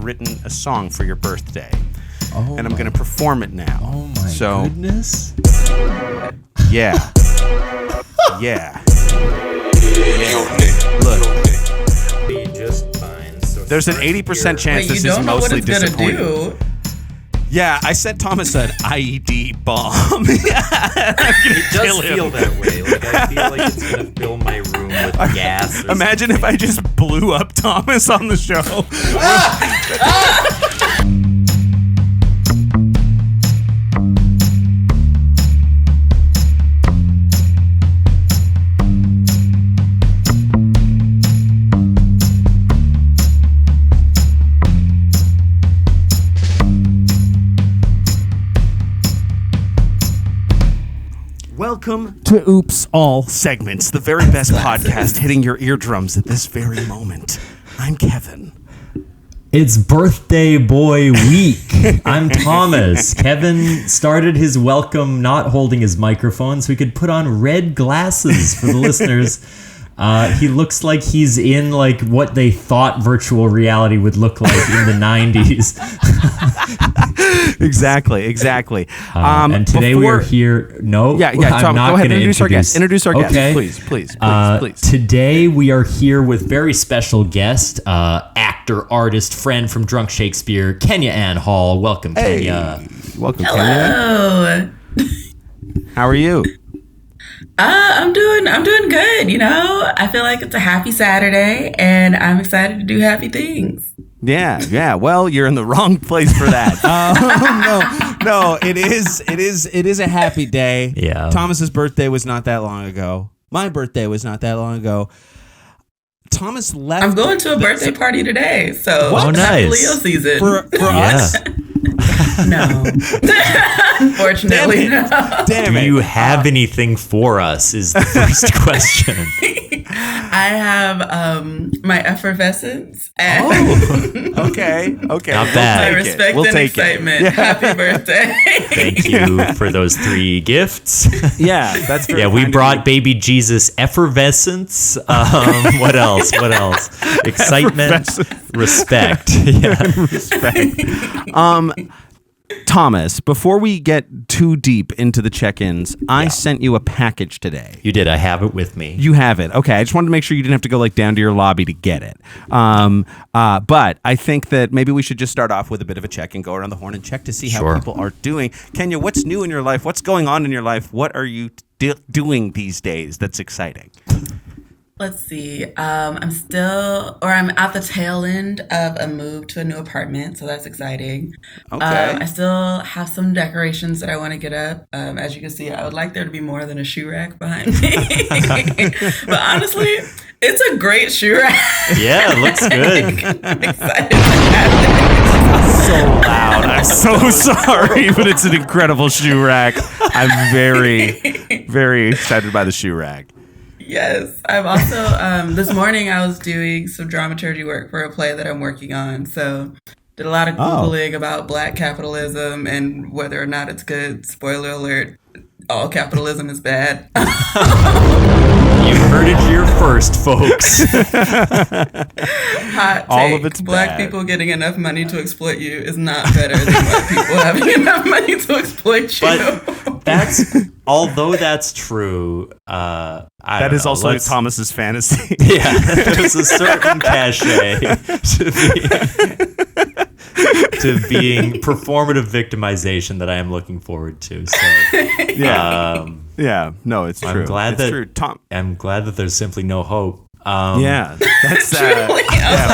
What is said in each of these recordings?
written a song for your birthday. Oh, and I'm going to perform it now. Oh, my goodness. Yeah. Yeah. Look. Be just fine. So There's an 80% chance this is mostly disappointing. Yeah, I sent Thomas an IED bomb. It does feel that way. Like, I feel like it's going to fill my room with gas. Imagine if I just blew up Thomas on the show. Welcome to Oops All Segments, the very best podcast hitting your eardrums at this very moment. I'm Kevin. It's birthday boy week. I'm Thomas. Kevin started his welcome not holding his microphone so he could put on red glasses for the listeners. He looks like he's in like what they thought virtual reality would look like in the 90s. Exactly. And today we are here. No, yeah. I'm not go ahead. going to Introduce our guest. Introduce our guest, okay. Please. Today we are here with very special guest, actor, artist, friend from Drunk Shakespeare, Kenya Ann Hall. Welcome, Kenya. Welcome, Hello. Kenya. How are you? I'm doing good. You know, I feel like it's a happy Saturday, and I'm excited to do happy things. Yeah. Well, you're in the wrong place for that. No. It is a happy day. Yeah. Thomas's birthday was not that long ago. My birthday was not that long ago. Thomas left. I'm going to a birthday party today, so nice. happy Leo season For us. No, unfortunately, no. Damn it. Do you have anything for us is the first question. I have my effervescence and Okay. Not my bad. respect We'll and take it. excitement. Yeah. Happy birthday. Thank you for those 3 gifts. Yeah, that's very Yeah, we kind of brought you. baby Jesus effervescence. What else? Excitement, respect. Yeah. Respect. Thomas, before we get too deep into the check-ins, I sent you a package today. You did. I have it with me. You have it. Okay. I just wanted to make sure you didn't have to go like down to your lobby to get it. But I think that maybe we should just start off with a bit of a check and go around the horn and check to see how people are doing. Kenya, what's new in your life? What's going on in your life? What are you doing these days that's exciting? Let's see. I'm at the tail end of a move to a new apartment, so that's exciting. Okay. I still have some decorations that I want to get up. As you can see, I would like there to be more than a shoe rack behind me. But honestly, it's a great shoe rack. Yeah, it looks good. I'm excited to have it. So loud. I'm so sorry, but it's an incredible shoe rack. I'm very, very excited by the shoe rack. Yes. I'm also, this morning I was doing some dramaturgy work for a play that I'm working on. So did a lot of Googling about Black capitalism and whether or not it's good. Spoiler alert, all capitalism is bad. You heard it here first, folks. Hot take. All of it's Black bad. people getting enough money to exploit you is not better than white people having enough money to exploit you. But although that's true, That is also Thomas's fantasy. Yeah, there's a certain cachet to being performative victimization that I am looking forward to. So, Yeah, no, it's true. I'm glad it's true. I'm glad that there's simply no hope. Yeah, that's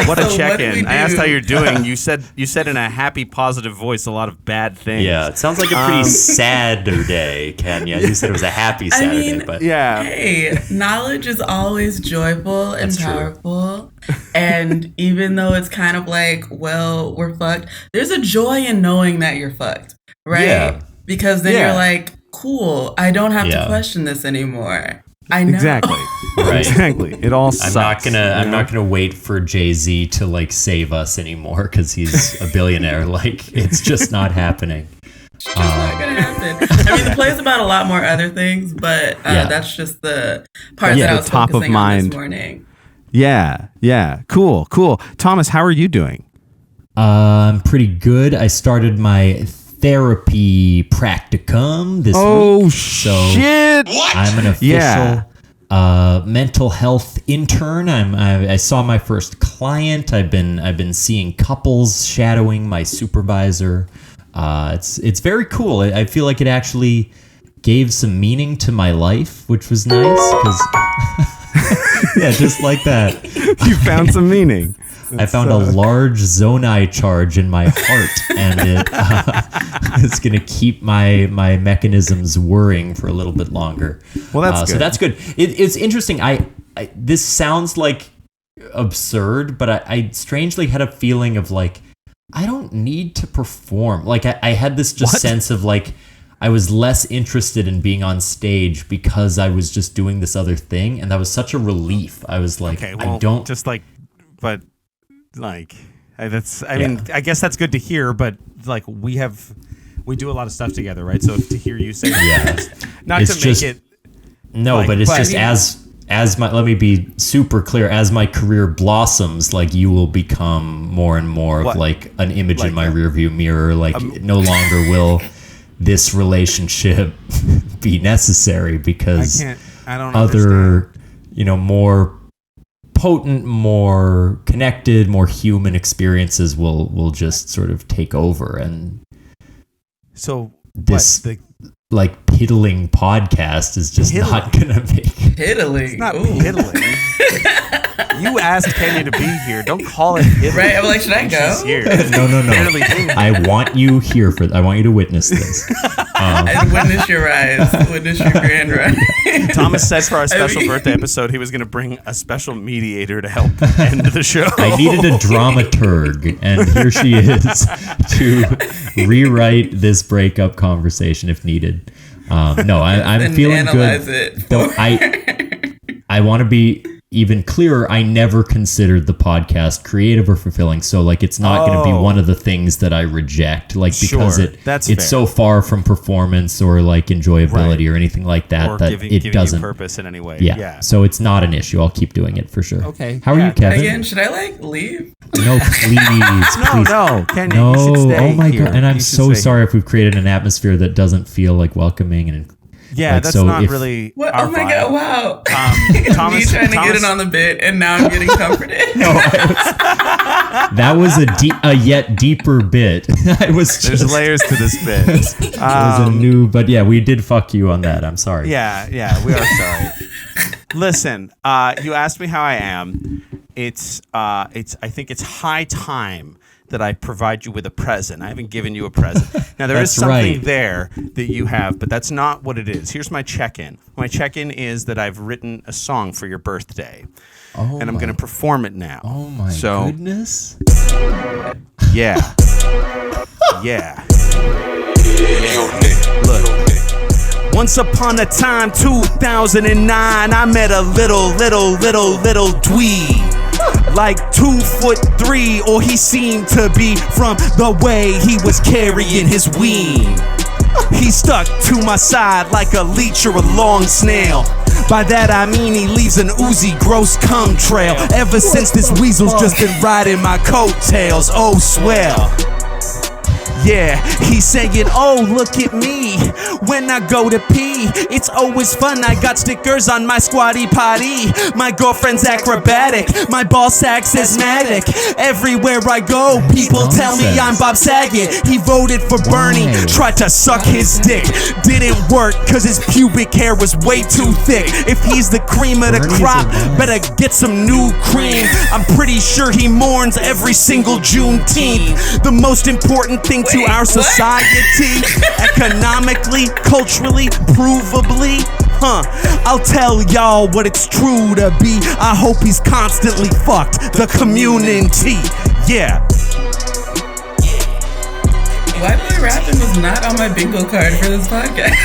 what a check-in. I asked how you're doing. You said in a happy, positive voice a lot of bad things. Yeah, it sounds like a pretty Saturday, Kenya. You said it was a happy Saturday, but yeah. Hey, knowledge is always joyful and powerful. And even though it's kind of like, well, we're fucked, there's a joy in knowing that you're fucked, right? Yeah. Because then you're like, cool, I don't have to question this anymore. I know. Exactly. Right. Exactly. It all sucks. I'm not gonna wait for Jay-Z to like save us anymore because he's a billionaire. Like it's just not happening. It's just not gonna happen. I mean, the play's about a lot more other things, but that's just the part that I was top focusing of mind on this morning. Yeah. Cool. Thomas, how are you doing? I'm pretty good. I started my therapy practicum this week. Shit! What? I'm an official mental health intern. I saw my first client. I've been seeing couples, shadowing my supervisor. It's very cool. I feel like it actually gave some meaning to my life, which was nice because yeah, just like that. You found some meaning. I found a large Zonai charge in my heart, and it's going to keep my mechanisms whirring for a little bit longer. Well, that's good. So that's good. It's interesting. This sounds like absurd, but I strangely had a feeling of like, I don't need to perform. Like I had this sense of like, I was less interested in being on stage because I was just doing this other thing, and that was such a relief. I was like, okay, well, I don't just like, but like that's. I mean, I guess that's good to hear. But like, we do a lot of stuff together, right? So to hear you say that, not it's to just, make it. No, like, but it's just as my, let me be super clear, as my career blossoms, like you will become more and more of like an image in my rearview mirror. Like no longer will this relationship be necessary because I don't other, more potent, more connected, more human experiences will just sort of take over. And so this like piddling podcast is just not gonna make piddling. It's not piddling. You asked Kenya to be here. Don't call it piddling. Right? I'm like, should I go? She's here. No. I want you here I want you to witness this. And witness your rise. Witness your grand rise. Thomas said for our special birthday episode he was going to bring a special mediator to help end the show. I needed a dramaturg, and here she is to rewrite this breakup conversation if needed. I'm feeling good. Though I want to be even clearer, I never considered the podcast creative or fulfilling. So like, it's not going to be one of the things that I reject, like because it's so far from performance or like enjoyability or anything like that, or that giving it doesn't you purpose in any way. Yeah. So it's not an issue. I'll keep doing it for sure. Okay. How are you, Kevin? Again, should I like leave? No, please. No, Kenya, no. You should stay oh my here. God. And I'm so sorry if we've created an atmosphere that doesn't feel like welcing and that's not really. What? Our Oh my vibe. God! Wow. Thomas, me trying to get it on the bit, and now I'm getting comforted. That was a yet deeper bit. There's layers to this bit. It was a new, but yeah, we did fuck you on that. I'm sorry. Yeah, we are sorry. Listen, you asked me how I am. I think it's high time that I provide you with a present. I haven't given you a present. Now, there is something there that you have, but that's not what it is. Here's my check-in. My check-in is that I've written a song for your birthday, and I'm going to perform it now. Oh, my goodness. Yeah. Look. Once upon a time, 2009, I met a little dweeb. Like 2'3", or he seemed to be from the way he was carrying his ween. He stuck to my side like a leech or a long snail. By that I mean he leaves an oozy gross cum trail. Ever since this weasel's just been riding my coattails. Oh, swell. Yeah, he's saying, oh, look at me. When I go to pee, it's always fun. I got stickers on my squatty potty. My girlfriend's acrobatic. My ball sack's asthmatic. Everywhere I go, people tell me I'm Bob Saget. He voted for Bernie, tried to suck his dick. Didn't work, cause his pubic hair was way too thick. If he's the cream of the crop, better get some new cream. I'm pretty sure he mourns every single Juneteenth. The most important thing to our society, economically, culturally, provably, I'll tell y'all what it's true to be. I hope he's constantly fucked the community. Yeah. White boy rapping was not on my bingo card for this podcast.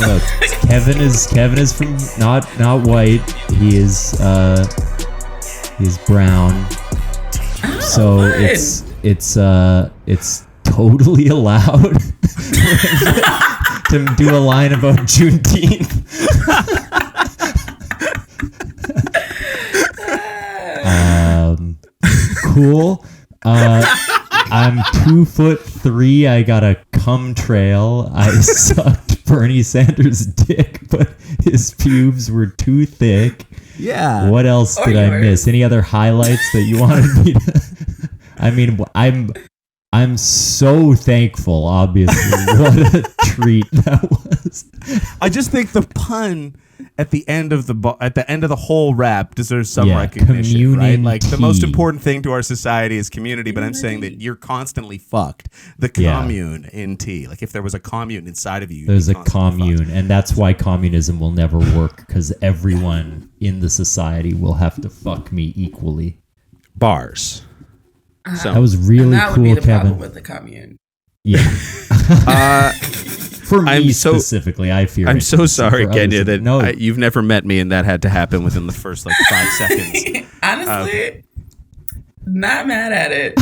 Look, Kevin is from not white. He is brown. Oh, so what? it's totally allowed to do a line about Juneteenth. Cool. I'm 2'3". I got a cum trail. I sucked Bernie Sanders' dick, but his pubes were too thick. Yeah. What else did I miss? Any other highlights that you wanted me to? I mean, I'm so thankful. Obviously, what a treat that was. I just think the pun at the end of the whole rap deserves some recognition, right? Like the most important thing to our society is community, but I'm saying that you're constantly fucked. The commune in T, like if there was a commune inside of you, there's a commune, and that's why communism will never work, because everyone in the society will have to fuck me equally. Bars. So that was really that cool, would be the Kevin. problem with the commune. Yeah. For me specifically, I fear. I'm so sorry, Kenya, that you've never met me, and that had to happen within the first 5 seconds. Honestly, not mad at it.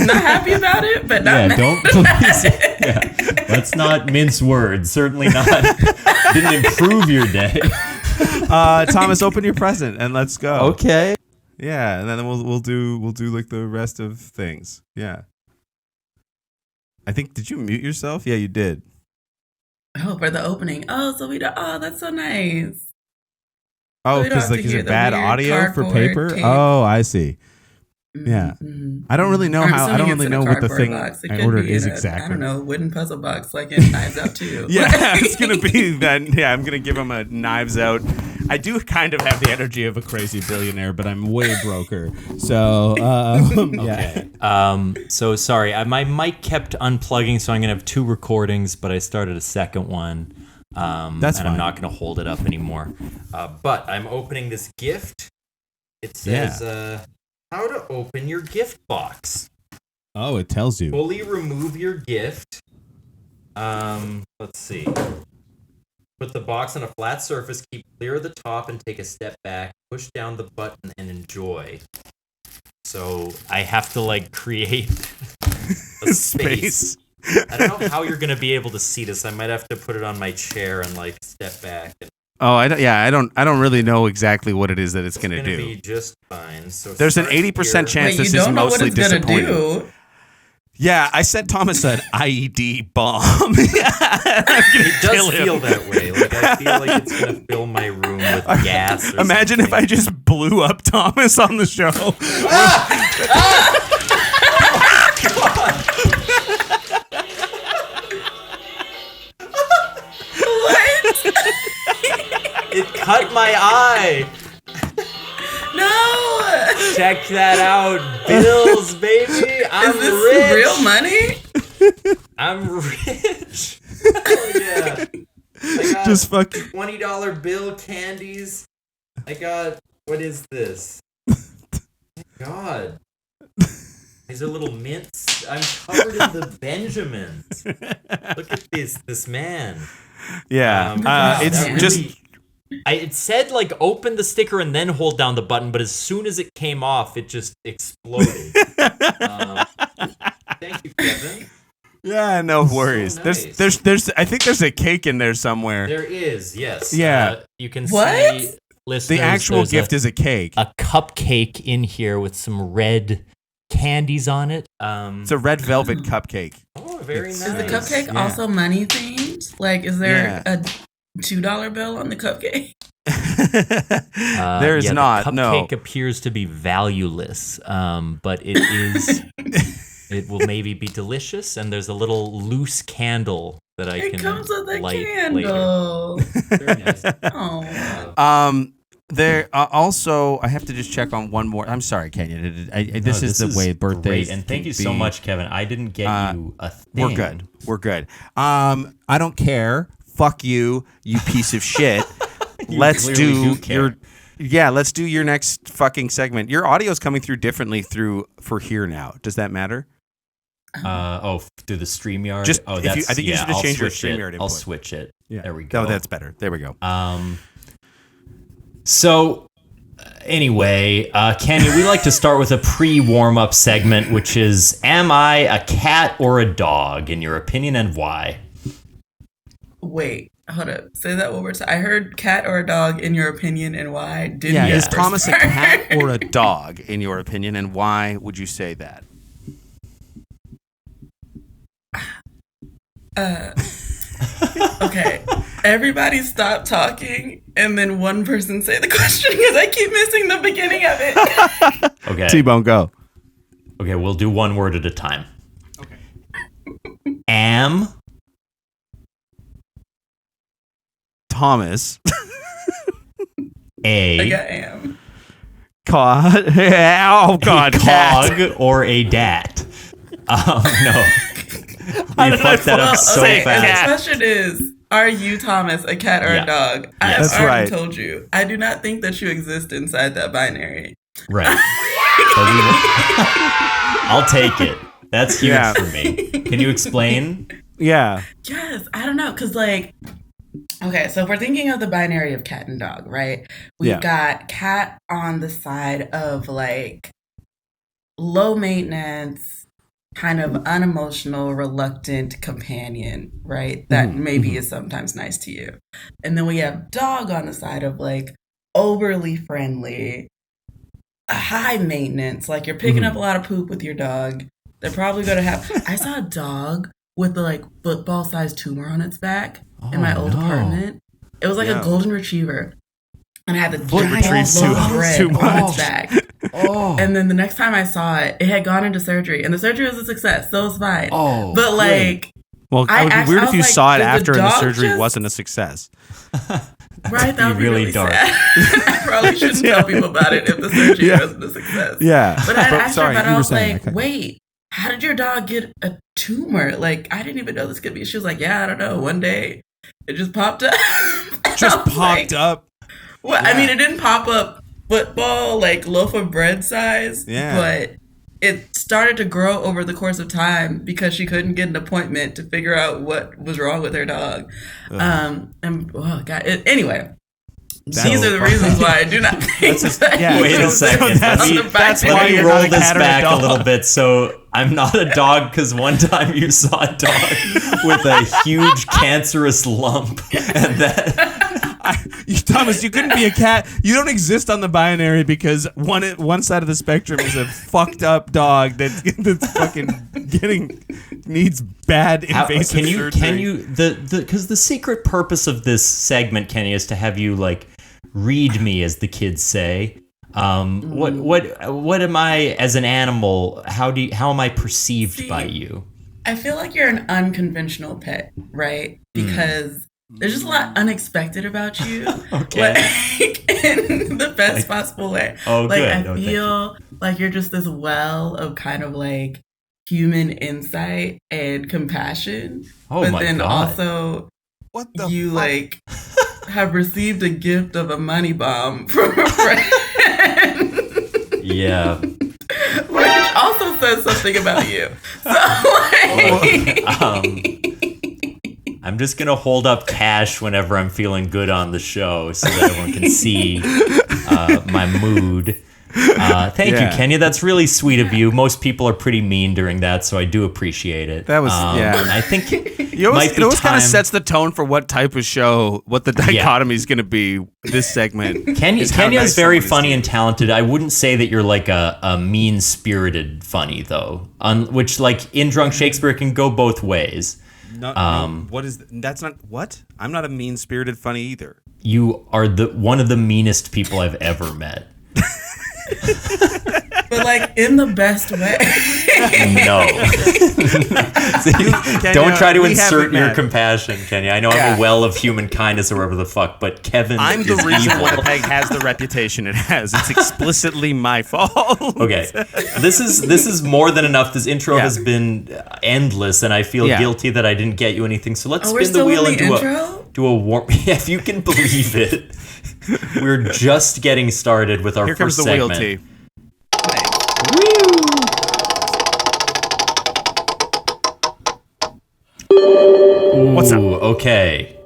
Not happy about it, but not mad at it. Let's not mince words. Certainly not. Didn't improve your day. Thomas, open your present and let's go. Okay. Yeah, and then we'll do like the rest of things. Yeah. I think, did you mute yourself? Yeah, you did. Oh, for the opening. Oh, so we don't. Oh, that's so nice. Oh, because so is it bad audio for paper? Tape. Oh, I see. Yeah, I don't really know how. I don't really know what the thing I ordered is exactly. I don't know, wooden puzzle box like in Knives Out 2. Yeah, it's gonna be that. Yeah, I'm gonna give him a Knives Out. I do kind of have the energy of a crazy billionaire, but I'm way broker. So okay. So sorry, my mic kept unplugging, so I'm gonna have 2 recordings, but I started a second one. That's fine. I'm not gonna hold it up anymore. But I'm opening this gift. It says. How to open your gift box. Oh, it tells you. Fully remove your gift. Let's see. Put the box on a flat surface, keep clear of the top, and take a step back. Push down the button and enjoy. So I have to create a space. I don't know how you're gonna be able to see this. I might have to put it on my chair and step back. Oh, I don't really know exactly what it is that it's going to do. It's going to be just fine. So there's an 80% chance this is mostly disappointing. Yeah, I said Thomas said IED bomb. It does feel that way. I feel like it's going to fill my room with gas. Imagine if I just blew up Thomas on the show. It cut my eye. No. Check that out. Bills, baby. I'm Is this rich. Real money? I'm rich. Oh, yeah. I got just fucking $20 bill candies. I got, what is this? Oh my God. These are little mints. I'm covered in the Benjamins. Look at this man. Yeah. It's really, just... it said open the sticker and then hold down the button, but as soon as it came off, it just exploded. Thank you, Kevin. Yeah, no worries. So nice. There's I think there's a cake in there somewhere. There is, yes. Yeah. You can see, listeners, the actual gift is a cake. A cupcake in here with some red candies on it. It's a red velvet cupcake. Oh, very nice. Is the cupcake also money themed? Is there a $2 bill on the cupcake? There is not. The cupcake appears to be valueless, but it is. It will maybe be delicious, and there's a little loose candle that I can comes with a light candle. later. Very nice. Oh. There also, I have to just check on one more. I'm sorry, Kenya. This is the way birthdays. Great. And thank you so much, Kevin. I didn't get you a thing. We're good. I don't care. Fuck you, you piece of shit. Let's do your next fucking segment. Your audio's coming through differently for here now. Does that matter? Through the StreamYard. I think you should just change your StreamYard input. I'll switch it. Yeah. There we go. Oh, that's better. There we go. So anyway, Kenya, we like to start with a pre-warm-up segment, which is, am I a cat or a dog, in your opinion, and why? Wait, hold up. Say that one more time. I heard cat or a dog, in your opinion, and why? Is Thomas a cat or a dog, in your opinion, and why would you say that? Okay. Everybody stop talking and then one person say the question because I keep missing the beginning of it. Okay. T-Bone, go. Okay, we'll do one word at a time. Okay. Am Thomas. a I got am. Oh, God. cog or a dat? No. We fucked that up so Okay, fast. the question is, are you, Thomas, a cat or Yeah. a dog? I That's have already right. told you. I do not think that you exist inside that binary. Right. So we will, I'll take it. That's huge Yeah. for me. Can you explain? Yeah. Yes, I don't know, because okay, so if we're thinking of the binary of cat and dog, right? We've got cat on the side of low maintenance, kind of unemotional, reluctant companion, right? That maybe is sometimes nice to you. And then we have dog on the side of overly friendly, high maintenance, like you're picking up a lot of poop with your dog. They're probably going to have. I saw a dog with the football sized tumor on its back in my old apartment. It was a golden retriever. And I had the giant loaf of bread on its back. Oh. And then the next time I saw it, it had gone into surgery. And the surgery was a success, so it was fine. Oh, but Well, it would be weird if you saw it did the after and the dog surgery wasn't a success. Right, that would be really dark. sad. I probably shouldn't tell people about it if the surgery wasn't a success. Yeah. But I asked her, but I was saying, like, wait, how did your dog get a tumor? I didn't even know this could be. She was like, yeah, I don't know. One day it just popped up. Just popped up. Well, I mean, it didn't pop up football, loaf of bread size. Yeah. But it started to grow over the course of time because she couldn't get an appointment to figure out what was wrong with her dog. Anyway. These are the reasons why I do not think Wait a second. That's why Let me you're roll not a this cat or a back a dog. little bit. So I'm not a dog because one time you saw a dog with a huge cancerous lump, and Thomas, you couldn't be a cat. You don't exist on the binary because one side of the spectrum is a fucked up dog that's fucking needs bad invasive surgery. Can you because the secret purpose of this segment, Kenny, is to have you read me, as the kids say. What am I as an animal? How am I perceived by you? I feel like you're an unconventional pet, right? Because there's just a lot unexpected about you. Okay. In the best possible way. Oh, good. I feel like you're just this well of kind of human insight and compassion. Oh, but my then God. also What the you fuck? have received a gift of a money bomb from a friend. Yeah. Which also says something about you. So I'm just gonna hold up cash whenever I'm feeling good on the show, so that everyone can see my mood. Thank you, Kenya. That's really sweet of you. Most people are pretty mean during that, so I do appreciate it. That was I think it always kind of sets the tone for what type of show, what the dichotomy is going to be. This segment. Kenya is very funny and talented. I wouldn't say that you're a mean-spirited funny though, which in Drunk Shakespeare can go both ways. No, what is that's not what? I'm not a mean-spirited funny either. You are one of the meanest people I've ever met. But in the best way. No. Kenya, Don't try to we insert haven't your met. compassion, Kenya. I know I'm a well of human kindness or whatever the fuck, but Kevin I'm is the reason evil. Winnipeg has the reputation it has. It's explicitly my fault. Okay, this is more than enough. This intro has been endless, and I feel guilty that I didn't get you anything. So let's we're spin the still wheel in and the do a warm. If you can believe it, we're just getting started with our Here comes first the wheel segment. T. What's up? Okay.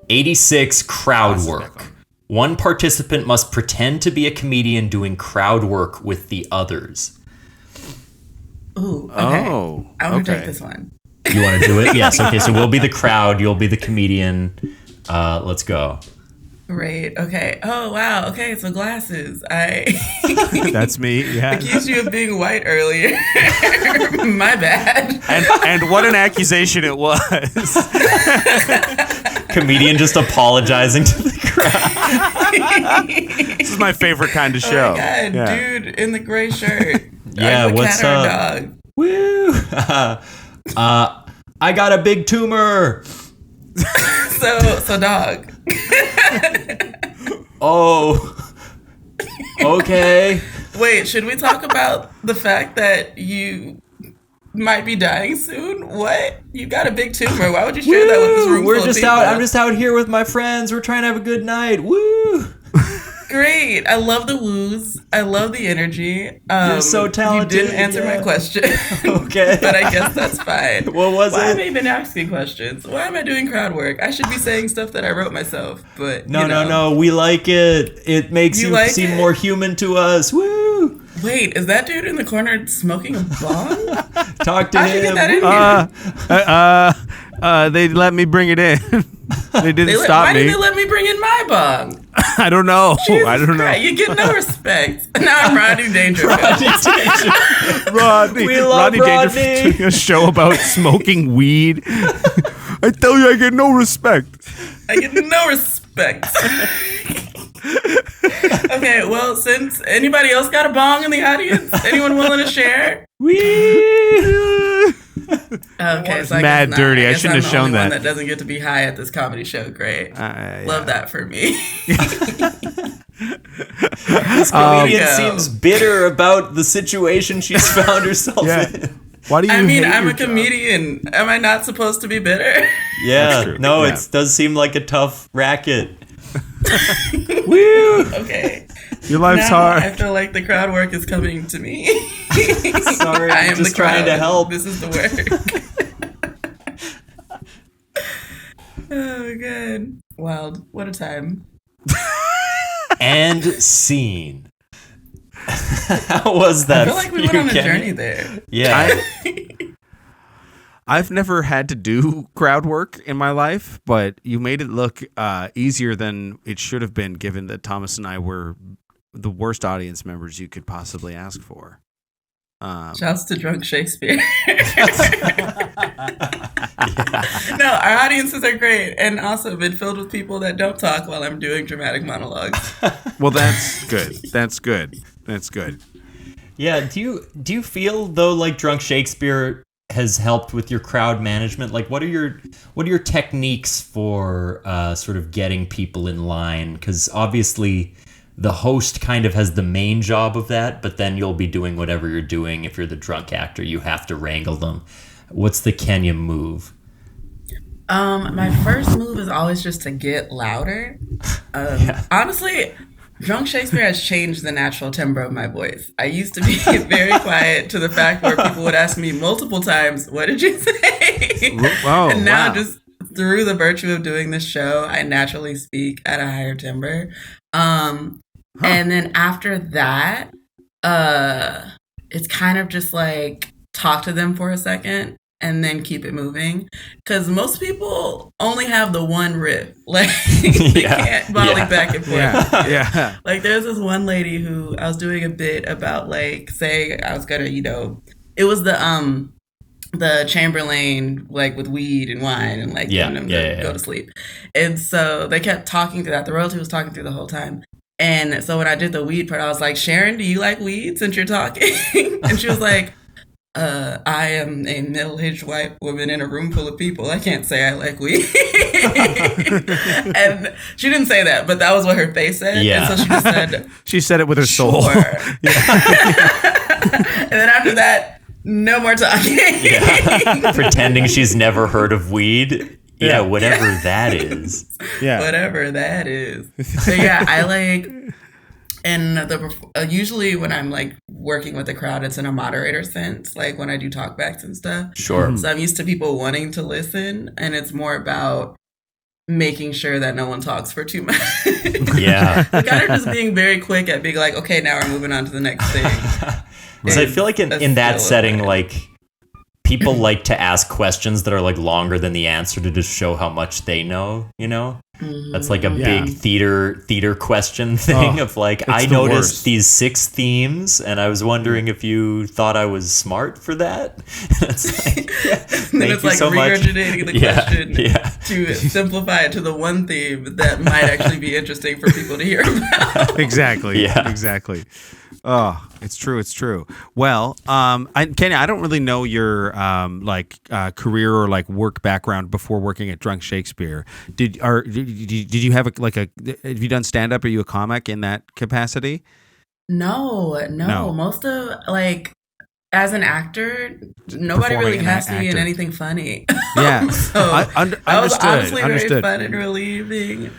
86 crowd work. One participant must pretend to be a comedian doing crowd work with the others. Ooh, okay. Oh, I'm going to okay. take this one. You want to do it? Yes. Okay. So we'll be the crowd. You'll be the comedian. Let's go. Great. Okay. Oh wow. Okay. So glasses. That's me. Yeah. Accused you of being white earlier. My bad. And what an accusation it was. Comedian just apologizing to the crowd. This is my favorite kind of show. Oh my God, dude in the gray shirt. Yeah, Are you a what's cat or a up? dog? Woo! I got a big tumor. So dog. Oh. Okay. Wait, should we talk about the fact that you might be dying soon? What? You got a big tumor. Why would you share that with this room We're full of just people? out. I'm just out here with my friends. We're trying to have a good night. Woo! Great. I love the woos. I love the energy. You're so talented. You didn't answer my question. Okay. But I guess that's fine. What was Why it? have I been asking questions? Why am I doing crowd work? I should be saying stuff that I wrote myself. But No. We like it. It makes you like seem it? more human to us. Woo! Wait, is that dude in the corner smoking a bong? Talk to How'd you him. get that in here? They let me bring it in. They didn't stop Why me. did they let me bring in my bong? I don't know. Jesus I don't know. Christ, you get no respect. Now I'm Rodney Dangerfield. Rodney. We love Rodney Dangerfield Rodney. doing a show about smoking weed. I tell you, I get no respect. I get no respect. Okay, well, since anybody else got a bong in the audience, anyone willing to share? Okay, so I mad guess not. dirty. I guess shouldn't I'm have the shown only one that. that doesn't get to be high at this comedy show. Great, love that for me. This comedian Go. seems bitter about the situation she's found herself in. Why do you? I mean, hate I'm your a job? comedian. Am I not supposed to be bitter? Yeah, true. no, Yeah. it does seem like a tough racket. Woo! Okay. Your life's Now hard. I feel like the crowd work is coming to me. Sorry, I I'm am just the trying to crowd. help. This is the work. Oh, good. Wild. What a time. And scene. How was that? I feel like we went for on you, a Kenny? journey there. Yeah. I've never had to do crowd work in my life, but you made it look easier than it should have been, given that Thomas and I were the worst audience members you could possibly ask for. Shouts to drunk Shakespeare. No, our audiences are great and also been filled with people that don't talk while I'm doing dramatic monologues. Well, that's good. That's good. That's good. Yeah. Do you feel though like Drunk Shakespeare has helped with your crowd management? Like, what are your techniques for sort of getting people in line? Because obviously the host kind of has the main job of that, but then you'll be doing whatever you're doing. If you're the drunk actor, you have to wrangle them. What's the Kenya move? My first move is always just to get louder. Honestly, Drunk Shakespeare has changed the natural timbre of my voice. I used to be very quiet to the fact where people would ask me multiple times, "What did you say?" Oh, and now wow. just through the virtue of doing this show, I naturally speak at a higher timbre. And then after that, it's kind of just like talk to them for a second and then keep it moving. Because most people only have the one riff. Like, they can't volley back and forth. Yeah. Like, there's this one lady who I was doing a bit about, like, saying I was gonna, it was the Chamberlain, like, with weed and wine and, like, getting them to go to sleep. And so they kept talking through that. The royalty was talking through the whole time. And so when I did the weed part, I was like, "Sharon, do you like weed since you're talking?" And she was like, "I am a middle-aged white woman in a room full of people. I can't say I like weed." And she didn't say that, but that was what her face said. Yeah. And so she just said, She said it with her soul. "Sure." And then after that, no more talking. Yeah. Pretending she's never heard of weed. Yeah, whatever that is. Yeah. Whatever that is. So yeah, I like, and usually when I'm like working with the crowd, it's in a moderator sense, like when I do talkbacks and stuff. Sure. So I'm used to people wanting to listen, and it's more about making sure that no one talks for too much. Yeah. Kind of just being very quick at being like, okay, now we're moving on to the next thing. Because I feel like in that setting, like, people like to ask questions that are like longer than the answer to just show how much they know, you know? That's like a big theater question thing of like, I noticed these 6 themes and I was wondering if you thought I was smart for that. It's like, and then it's like regurgitating the question to simplify it to the one theme that might actually be interesting for people to hear about. Exactly. Yeah. Exactly. Oh, it's true. Well, Kenya, I don't really know your career or like work background before working at Drunk Shakespeare. Did you have have you done stand up? Are you a comic in that capacity? No. Most of as an actor, nobody really has to be in anything funny. Yeah. So I was honestly very fun and relieving.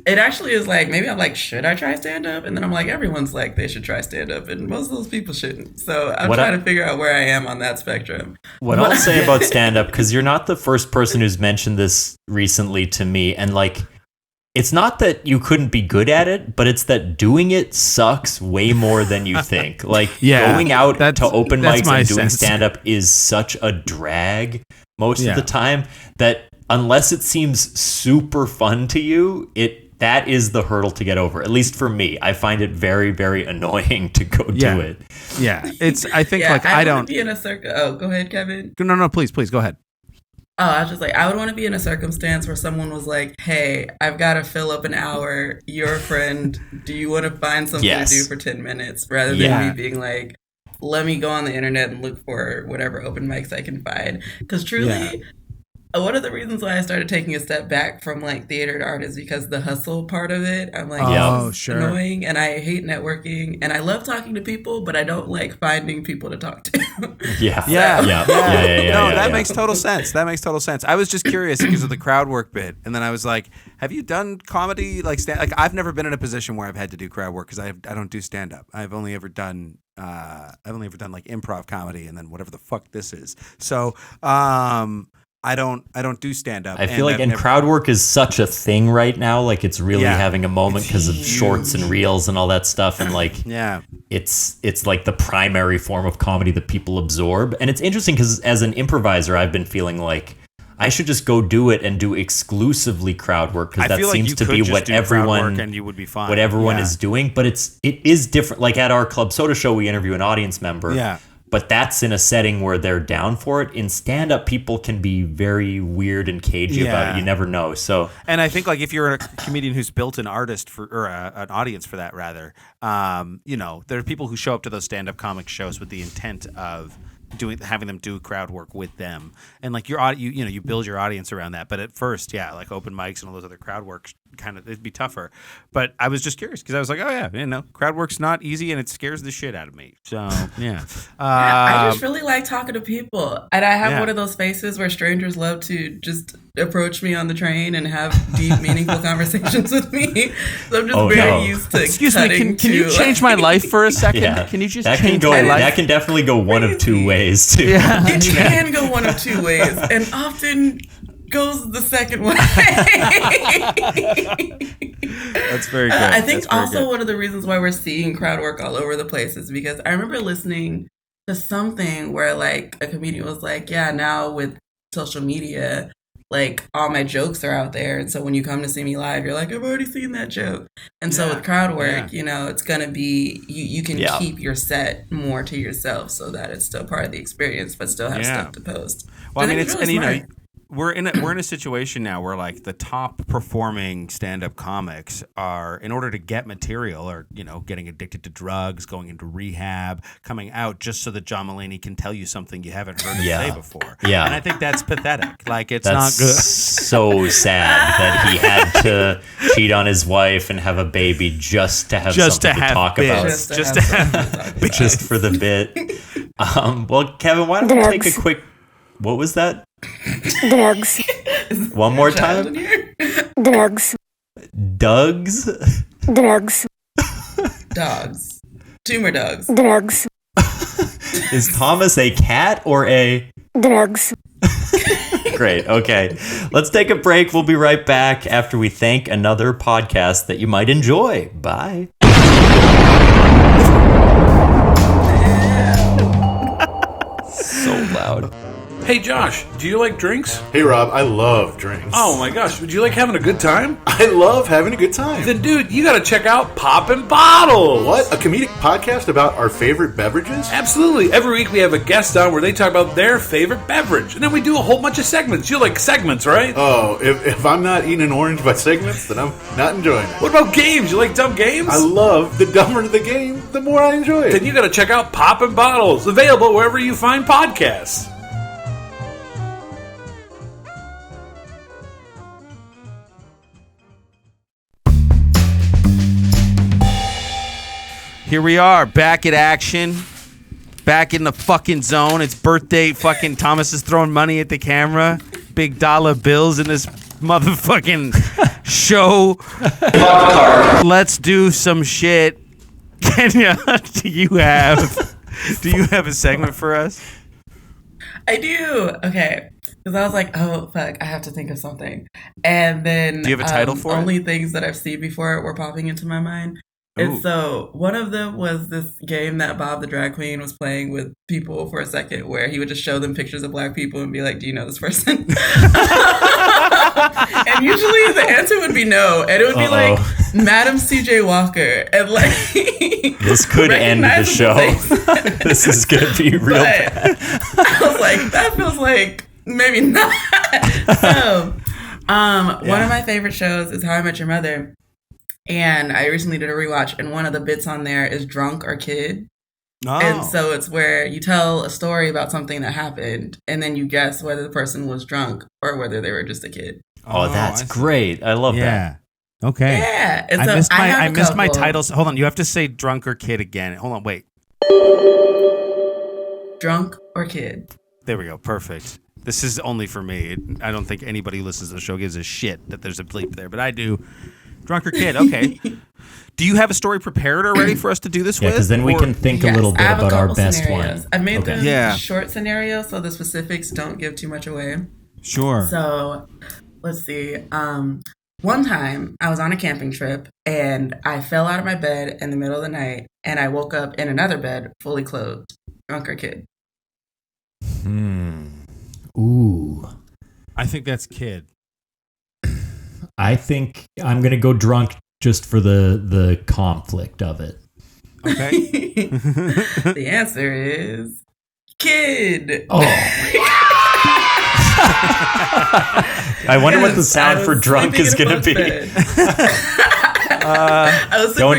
It actually is like, maybe I'm like, should I try stand up? And then I'm like, everyone's like, they should try stand up. And most of those people shouldn't. So I'm trying to figure out where I am on that spectrum. What I'll say about stand up, because you're not the first person who's mentioned this recently to me. And like, it's not that you couldn't be good at it, but it's that doing it sucks way more than you think. Like going out to open mics and doing stand up is such a drag most of the time that unless it seems super fun to you, that is the hurdle to get over. At least for me, I find it very, very annoying to go do it. Yeah, I think I don't be in a circle. Oh, go ahead, Kevin. No, please go ahead. Oh, I was just like, I would want to be in a circumstance where someone was like, "Hey, I've got to fill up an hour. You're a friend. Do you want to find something to do for 10 minutes?" Rather than me being like, "Let me go on the internet and look for whatever open mics I can find." Because truly. One of the reasons why I started taking a step back from like theater to art is because the hustle part of it, I'm like, annoying, and I hate networking, and I love talking to people, but I don't like finding people to talk to. No, that makes total sense. I was just curious because of the crowd work bit, and then I was like, have you done comedy like I've never been in a position where I've had to do crowd work because I don't do stand up. I've only ever done like improv comedy and then whatever the fuck this is. So I don't do stand up. I feel like crowd work is such a thing right now. Like it's really having a moment because of shorts and reels and all that stuff. And like, it's like the primary form of comedy that people absorb. And it's interesting because as an improviser, I've been feeling like I should just go do it and do exclusively crowd work because that seems to be what everyone and you would be fine. What everyone is doing. But it is different. Like at our Club Soda show, we interview an audience member. Yeah. But that's in a setting where they're down for it. In stand-up, people can be very weird and cagey about it. You never know. So, and I think like if you're a comedian who's built an artist an audience for that, rather, there are people who show up to those stand-up comic shows with the intent of having them do crowd work with them, and like you build your audience around that. But at first, like open mics and all those other crowd work it'd be tougher. But I was just curious because I was like, crowd work's not easy and it scares the shit out of me. So I just really like talking to people, and I have one of those faces where strangers love to just approach me on the train and have deep, meaningful conversations with me. So I'm just very used to. Excuse me, can you change my life for a second? Yeah. Can you just change my life? That can definitely go one of two ways too. Yeah. It can go one of two ways, and often goes the second way. That's very good. I think also one of the reasons why we're seeing crowd work all over the place is because I remember listening to something where like a comedian was like, now with social media, like all my jokes are out there, and so when you come to see me live, you're like, I've already seen that joke. And so with crowd work, it's gonna be you can keep your set more to yourself so that it's still part of the experience, but still have stuff to post. Well, I mean, it's really we're in a situation now where like the top performing stand-up comics are, in order to get material, or getting addicted to drugs, going into rehab, coming out just so that John Mulaney can tell you something you haven't heard him say before. Yeah, and I think that's pathetic. Like that's not good. So sad that he had to cheat on his wife and have a baby just to have something to talk about. Just for the bit. Well, Kevin, why don't we take a quick. What was that? Drugs. One more time. Drugs. Dogs. Drugs. Dogs. Tumor dogs. Drugs. Is Thomas a cat or a... Drugs. Great. Okay. Let's take a break. We'll be right back after we thank another podcast that you might enjoy. Bye. So loud. Hey Josh, do you like drinks? Hey Rob, I love drinks. Oh my gosh, would you like having a good time? I love having a good time. Then dude, you gotta check out Poppin' Bottles! What? A comedic podcast about our favorite beverages? Absolutely. Every week we have a guest on where they talk about their favorite beverage. And then we do a whole bunch of segments. You like segments, right? Oh, if I'm not eating an orange by segments, then I'm not enjoying it. What about games? You like dumb games? I love the dumber the game, the more I enjoy it. Then you gotta check out Poppin' Bottles, available wherever you find podcasts. Here we are, back at action, back in the fucking zone. It's birthday. Fucking Thomas is throwing money at the camera. Big dollar bills in this motherfucking show. Let's do some shit. Kenya, do you have a segment for us? I do. Okay. Because I was like, oh, fuck, I have to think of something. And then Do you have a title for it? Only things that I've seen before were popping into my mind. And so one of them was this game that Bob the Drag Queen was playing with people for a second where he would just show them pictures of black people and be like, do you know this person? And usually the answer would be no. And it would be like Madam CJ Walker. And like this could end the show. This is going to be real bad. I was like, that feels like maybe not. So one of my favorite shows is How I Met Your Mother. And I recently did a rewatch, and one of the bits on there is Drunk or Kid. Oh. And so it's where you tell a story about something that happened, and then you guess whether the person was drunk or whether they were just a kid. Oh, that's great. I love that. Okay. Yeah. And I so I missed my titles. Hold on. You have to say Drunk or Kid again. Hold on. Wait. Drunk or Kid. There we go. Perfect. This is only for me. I don't think anybody who listens to the show gives a shit that there's a bleep there, but I do. Drunk or Kid. Okay. Do you have a story prepared already for us to do this with? Yeah, because then we can think a little bit about our best scenarios. one. I made them short scenarios so the specifics don't give too much away. Sure. So let's see. One time I was on a camping trip and I fell out of my bed in the middle of the night and I woke up in another bed fully clothed. Drunk or Kid? Ooh. I think that's Kid. I think I'm going to go drunk just for the conflict of it. Okay. The answer is Kid. Oh. I wonder what the sound for drunk is going to be.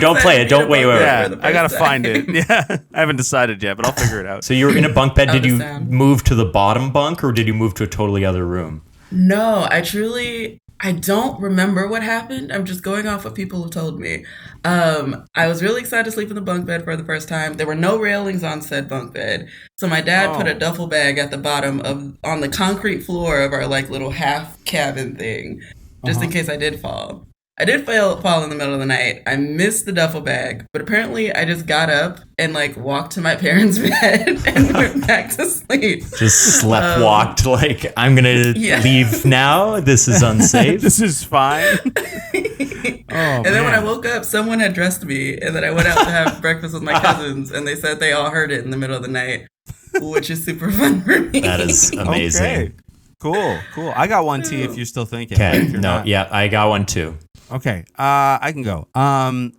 Don't play it. Don't wait. Yeah, I gotta find it. Yeah, I haven't decided yet, but I'll figure it out. So you were in a bunk bed. Did you move to the bottom bunk, or did you move to a totally other room? No, I don't remember what happened. I'm just going off what people have told me. I was really excited to sleep in the bunk bed for the first time. There were no railings on said bunk bed. So my dad put a duffel bag at the bottom on the concrete floor of our like little half cabin thing, just in case I did fall. I did fall in the middle of the night. I missed the duffel bag, but apparently I just got up and like walked to my parents' bed and went back to sleep. Just slept walked like, I'm going to leave now. This is unsafe. This is fine. And then when I woke up, someone had dressed me and then I went out to have breakfast with my cousins and they said they all heard it in the middle of the night, which is super fun for me. That is amazing. Okay. Cool. I got one, T, if you're still thinking. Okay. I got one too. Okay, I can go.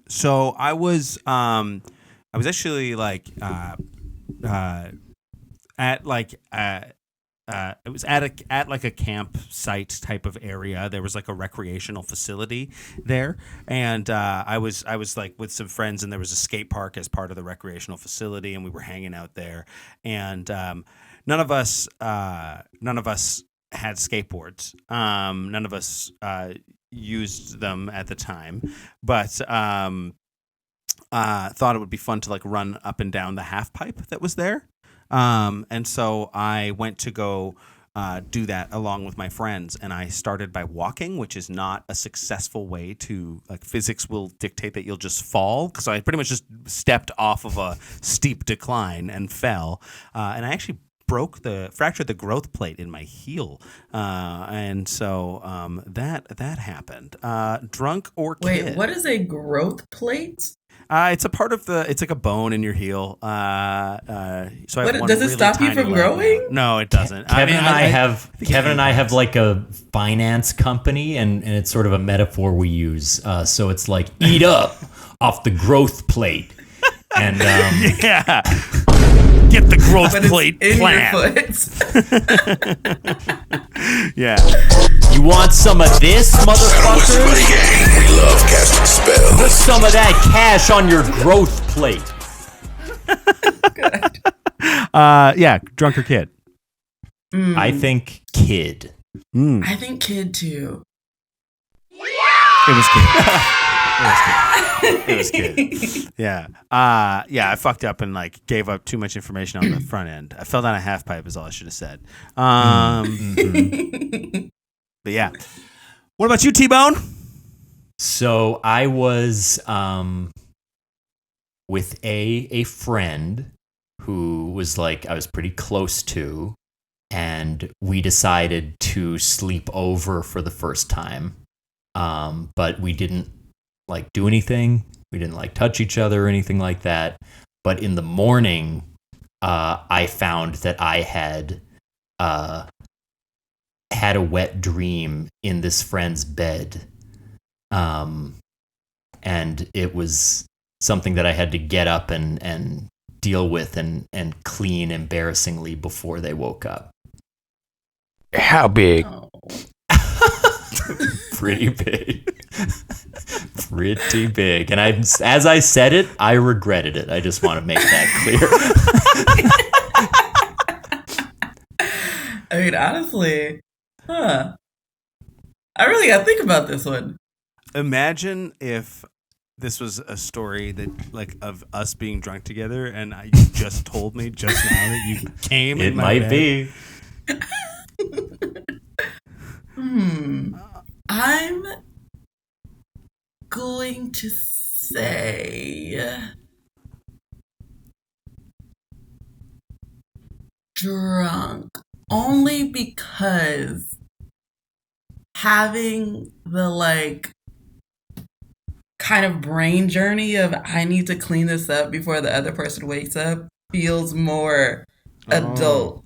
So I was actually like at like it was at like a campsite type of area. There was like a recreational facility there, and I was like with some friends, and there was a skate park as part of the recreational facility, and we were hanging out there, and none of us had skateboards. None of us used them at the time, but thought it would be fun to like run up and down the half pipe that was there. And so I went to go do that along with my friends, and I started by walking, which is not a successful way to, like, physics will dictate that you'll just fall. So I pretty much just stepped off of a steep decline and fell, and I actually fractured the growth plate in my heel, and so that happened. Drunk or Kid? Wait, what is a growth plate? It's a part of it's like a bone in your heel. So I What, have one does it really stop you tiny from leg now. growing? No, it doesn't. Kevin and I have it like a finance company, and it's sort of a metaphor we use. So it's like eat up off the growth plate, and yeah. Get the growth But it's plate in plan. your foot. Yeah. you want some of this, motherfucker? We love casting spells. Put some of that cash on your growth plate. Yeah. Drunk or kid? I think kid. I think kid too. It was kid. It was kid. Yeah. Yeah, I fucked up and like gave up too much information on the front end. I fell down a half pipe is all I should have said. But yeah. What about you, T-Bone? So I was with a friend who was like I was pretty close to, and we decided to sleep over for the first time. But we didn't like do anything. We didn't like touch each other or anything like that. But in the morning, I found that I had had a wet dream in this friend's bed. And it was something that I had to get up and deal with and clean embarrassingly before they woke up. How big? Oh. Pretty big. Pretty big. And as I said it, I regretted it. I just want to make that clear. I mean, honestly, I really got to think about this one. Imagine if this was a story that like of us being drunk together and you just told me just now that you came It in my might bed. be. I'm going to say drunk, only because having the like kind of brain journey of I need to clean this up before the other person wakes up feels more adult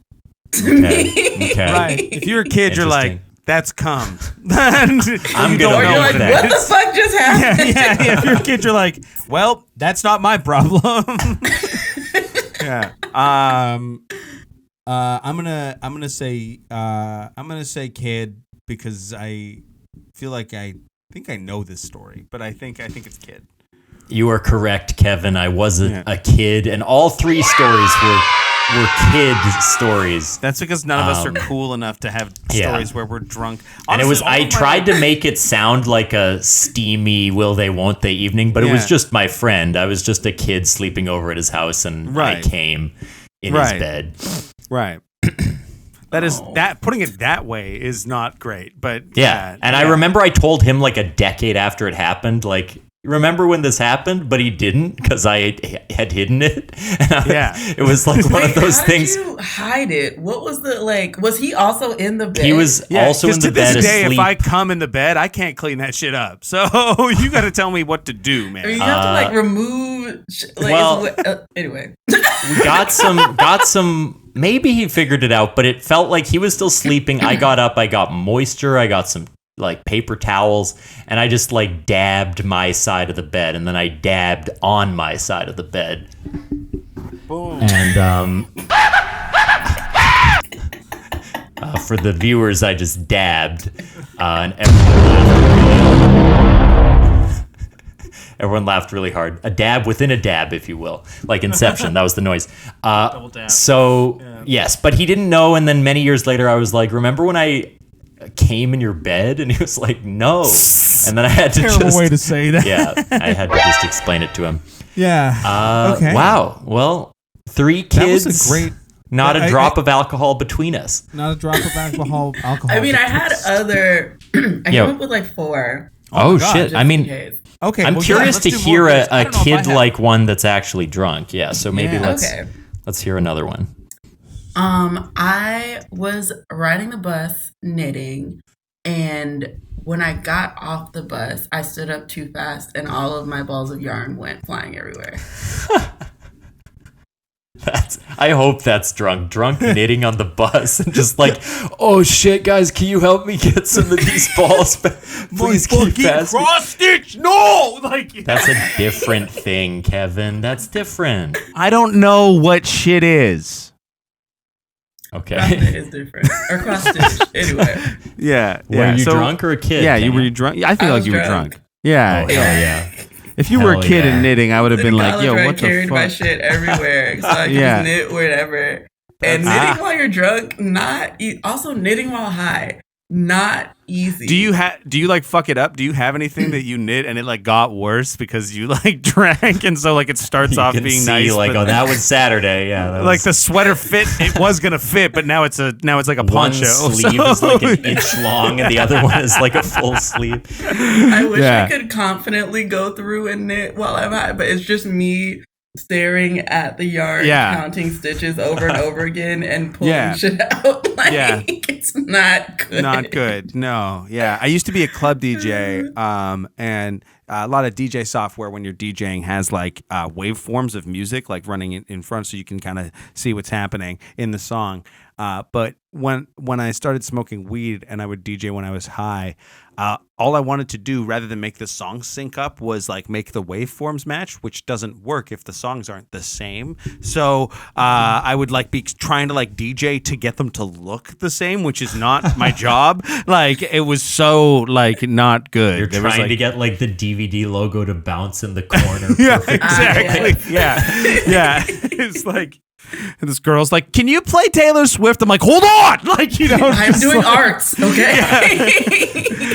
to me. Okay. Right. If you're a kid, you're like, Interesting. that's cum. I'm You gonna don't Or know you're like, that. what the fuck just Yeah, happened? yeah. If you're a kid, you're like, well, that's not my problem. Yeah. I'm gonna say kid because I feel like I think I know this story, but I think it's kid. You are correct, Kevin. I wasn't a kid, and all three stories were kid stories. That's because none of us are cool enough to have stories where we're drunk. And it was Honestly, all I of my tried to make it sound like a steamy will they won't they evening, but it was Yeah. just my friend. I was just a kid sleeping over at his house, and I Right. came in his bed. Right. That is that putting it that way is not great, but Yeah. And I remember I told him like a decade after it happened, like, remember when this happened? But he didn't because I had hidden it. And it was like one of those How things. did you hide it? What was the like? Was he also in the bed? He was also in the to this bed day, asleep. if I come in the bed, I can't clean that shit up. So you got to tell me what to do, man. I mean, you have to like remove. Like, well- anyway. We got some. Maybe he figured it out, but it felt like he was still sleeping. I got up. I got moisture. I got some like paper towels, and I just like dabbed my side of the bed, and then I dabbed on my side of the bed. Boom. And for the viewers, I just dabbed, and everyone laughed really hard. A dab within a dab, if you will, like Inception. That was the noise. Double dab. So yes, but he didn't know. And then many years later, I was like, "Remember when I came in your bed?" And he was like, "No." And then I had to Terrible way to say that. yeah, I had to just explain it to him. Yeah. Okay. Wow. Well, 3 That kids. was a great. Not a drop of alcohol between us. Not a drop of alcohol. I mean, I had other. I came up with like 4. Oh, God, shit! just I in mean, case. Okay. I'm well, curious let's to do more hear of this. I a don't know if I kid have- like one that's actually drunk. Yeah. So maybe Yeah. let's hear another one. I was riding the bus knitting, and when I got off the bus, I stood up too fast and all of my balls of yarn went flying everywhere. I hope that's drunk knitting on the bus and just like, oh shit, guys, can you help me get some of these balls back? Please keep fast. Cross stitch, no! Like That's a different thing, Kevin. That's different. I don't know what shit is. Okay. Cross stitch is different. Or cross stitch, anyway. Yeah. Were you drunk or a kid? Yeah, Kenya? were you drunk? I feel I like was you were drunk. drunk. Yeah. Oh, hell yeah. If you were a Hell kid yeah. in knitting, I would have been like, yo, I what the carried my fuck? shit everywhere. So I could Yeah. just knit whatever. And knitting while you're drunk, also knitting while high, not easy. Do you like fuck it up? Do you have anything that you knit and it like got worse because you like drank and so like it starts You off can being see, nice, like, but oh, that was Saturday. Yeah. That like was the sweater fit, it was gonna fit, but now it's like a one poncho. sleeve So- is like an inch long and the other one is like a full sleeve. I wish Yeah. I could confidently go through and knit while I'm high, but it's just me staring at the yarn, Yeah. counting stitches over and over again and pulling Yeah. shit out. Like, Yeah. it's not good. Not good. No. Yeah. I used to be a club DJ, and a lot of DJ software when you're DJing has like waveforms of music like running in front so you can kind of see what's happening in the song. But when I started smoking weed and I would DJ when I was high, all I wanted to do rather than make the song sync up was like make the waveforms match, which doesn't work if the songs aren't the same. So I would like be trying to like DJ to get them to look the same, which is not my job. Like it was so like not good. You're There was, trying like, to get like the DVD logo to bounce in the corner. yeah, Perfect. exactly. Yeah. It's like and this girl's like, "Can you play Taylor Swift?" I'm like, "Hold on!" Like I'm just doing like- arts, okay?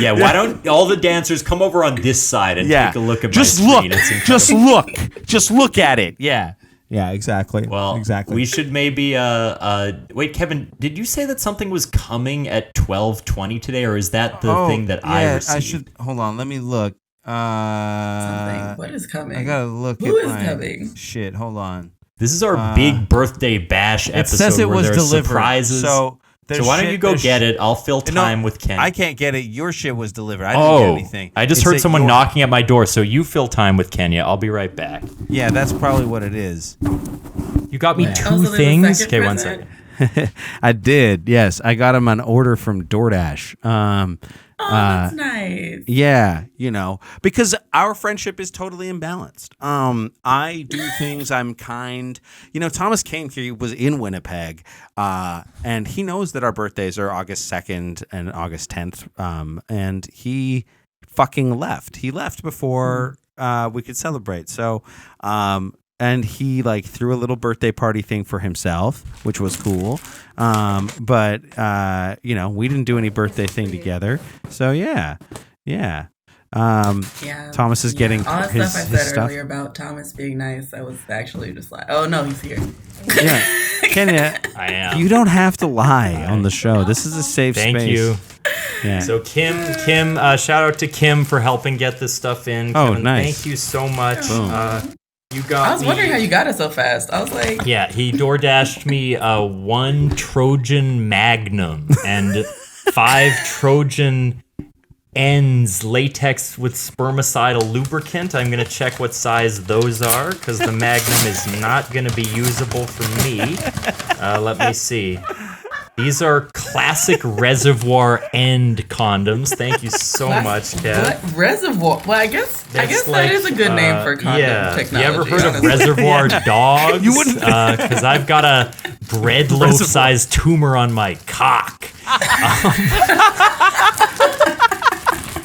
Yeah, why don't all the dancers come over on this side and Yeah, take a look at just my look, screen? It's incredible. just look at it. Yeah, exactly. Well, exactly. we should maybe wait, Kevin, did you say that something was coming at 12:20 today, or is that the thing that I received? I should hold on. Let me look. Something. What is coming? I gotta look. Who at is my coming? Shit. Hold on. This is our big birthday bash It episode says it where was there's delivered. surprises. So why don't you go get it? I'll fill time with Ken. I can't get it. Your shit was delivered. I didn't get anything. I just It heard said someone your- knocking at my door, so you fill time with Kenya. I'll be right back. Yeah, that's probably what it is. You got me Also, two there's a things. second Okay, one present. second. I did. Yes, I got him an order from DoorDash. Oh, that's nice. Yeah, because our friendship is totally imbalanced. I do things. I'm kind. Thomas came here. He was in Winnipeg, and he knows that our birthdays are August 2nd and August 10th. And he fucking left. He left before we could celebrate. So, and he like threw a little birthday party thing for himself, which was cool. But we didn't do any birthday thing together. So yeah. Yeah. Thomas is getting all that his, stuff I his said stuff. earlier about Thomas being nice. I was actually just like, oh no, he's here. Yeah, Kenya, I am. you don't have to lie on the show. This is a safe Thank space. you. Yeah. So Kim, shout out to Kim for helping get this stuff in. Oh, Kevin, nice. Thank you so much. Boom. You got I was me- wondering how you got it so fast. I was like, Yeah, he DoorDashed me 1 Trojan Magnum and 5 Trojan ends latex with spermicidal lubricant. I'm going to check what size those are because the Magnum is not going to be usable for me. Let me see. These are classic reservoir end condoms. Thank you so much, Kev. what reservoir? Well, I guess That's that is a good name for condom technology. You ever heard of honestly. reservoir dogs? You wouldn't- Because I've got a bread loaf-sized tumor on my cock.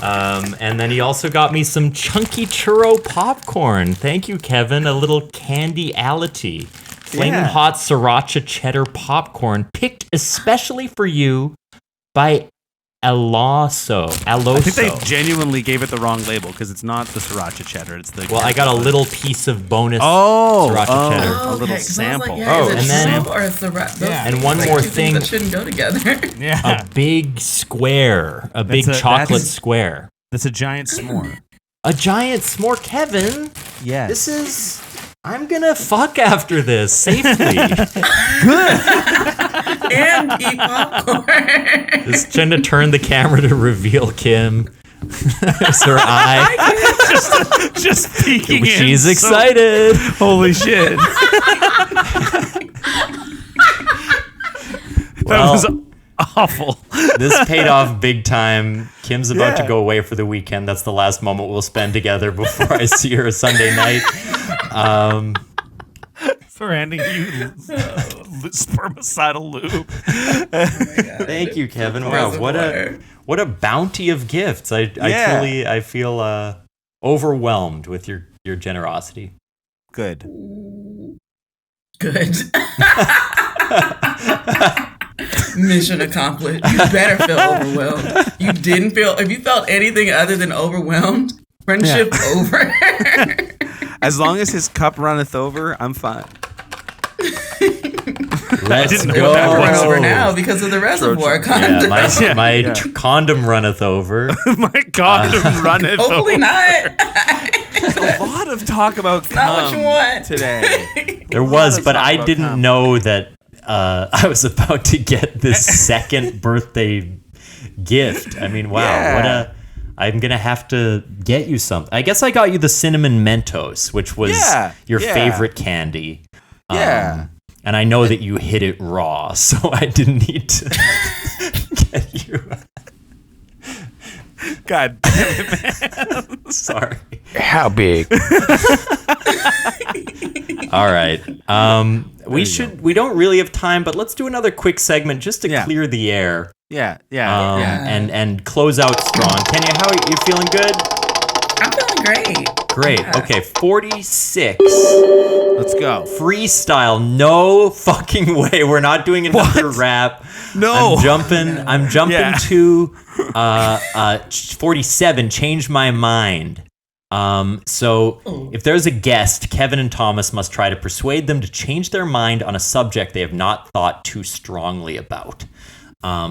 And then he also got me some chunky churro popcorn. Thank you, Kevin. A little candy-ality. Flaming Yeah. hot sriracha cheddar popcorn picked especially for you by Aloso. I think they genuinely gave it the wrong label because it's not the sriracha cheddar. It's the Well, I got a little piece of bonus sriracha cheddar. a little 'cause I was sample. Like, yeah, Oh, is it and then- shrimp or is it Yeah. And one like more two things thing. that shouldn't go together. Yeah, A big square, a big a- chocolate that's- square. that's a giant s'more. A giant s'more, Kevin. Yes. This is. I'm gonna fuck after this safely. and eat popcorn. Just trying to turn the camera to reveal Kim. It's her eye. Just peeking. She's in, excited. Holy shit! That was awful. This paid off big time. Kim's about to go away for the weekend. That's the last moment we'll spend together before I see her Sunday night. For handing you spermicidal lube. Thank you, Kevin. Wow, what a bounty of gifts. I truly feel overwhelmed with your generosity. Good. Mission accomplished. You better feel overwhelmed. You didn't feel. If you felt anything other than overwhelmed, friendship over. As long as his cup runneth over, I'm fine. Let's know go. what that We're was. over now because of the reservoir condom. My condom runneth over. My condom runneth Hopefully over. not. A lot of talk about Not what you want today. There was, but I didn't know that I was about to get this second birthday gift. I mean, wow, Yeah. I'm gonna have to get you something. I guess I got you the cinnamon Mentos, which was your favorite candy. Yeah. And I know that you hit it raw, so I didn't need to get you. God damn it, man. Sorry. How big? All right. We don't really have time, but let's do another quick segment just to clear the air. Yeah. And close out strong. Kenya, how are you feeling good? I'm feeling great. Great. Yeah. Okay, 46. Let's go. Freestyle. No fucking way. We're not doing another rap. No. I'm jumping to 47. Change my mind. So if there's a guest, Kevin and Thomas must try to persuade them to change their mind on a subject they have not thought too strongly about.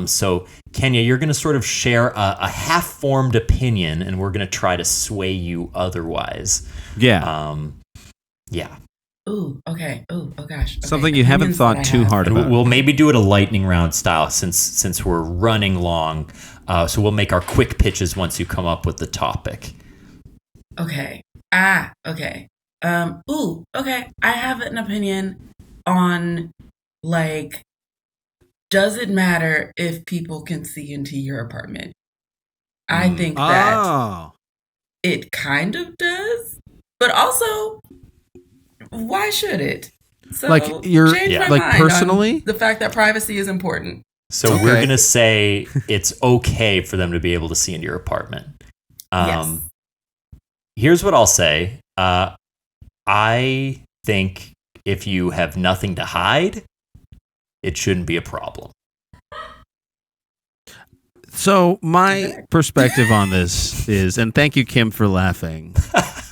So Kenya, you're going to sort of share a half-formed opinion, and we're going to try to sway you otherwise. Yeah. Yeah. Ooh, okay. Ooh, oh gosh. Okay. Something you haven't thought too hard And about. we'll maybe do it a lightning round style since we're running long. So we'll make our quick pitches once you come up with the topic. Okay. Okay. Okay. I have an opinion on, like, does it matter if people can see into your apartment? I think that it kind of does, but also, why should it? So, Like, you're- change my like, mind personally? on the fact that privacy is important. So we're going to say it's okay for them to be able to see into your apartment. Yes. Here's what I'll say. I think if you have nothing to hide, it shouldn't be a problem. So my perspective on this is, and thank you, Kim, for laughing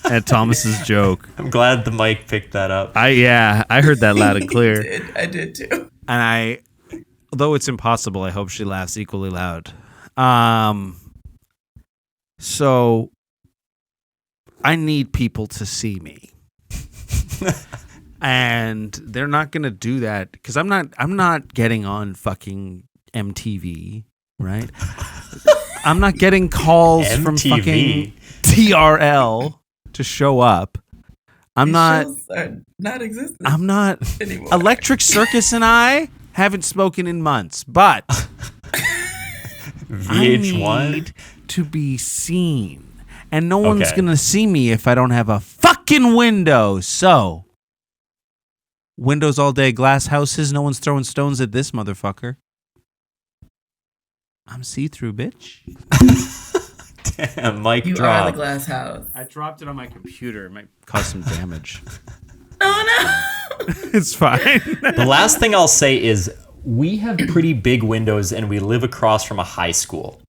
at Thomas's joke. I'm glad the mic picked that up. I heard that loud and clear. I did too. And although it's impossible, I hope she laughs equally loud. So I need people to see me. And they're not going to do that because I'm not getting on fucking MTV, right? I'm not getting calls from fucking TRL to show up. These shows are not existent. I'm not anymore. Electric Circus and I haven't spoken in months, but VH1 I need to be seen. And no one's going to see me if I don't have a fucking window. So, windows all day, glass houses, no one's throwing stones at this motherfucker. I'm see-through, bitch. Damn, mic You drop. are the glass house. I dropped it on my computer. It might cause some damage. Oh no. It's fine. The last thing I'll say is we have pretty big windows and we live across from a high school.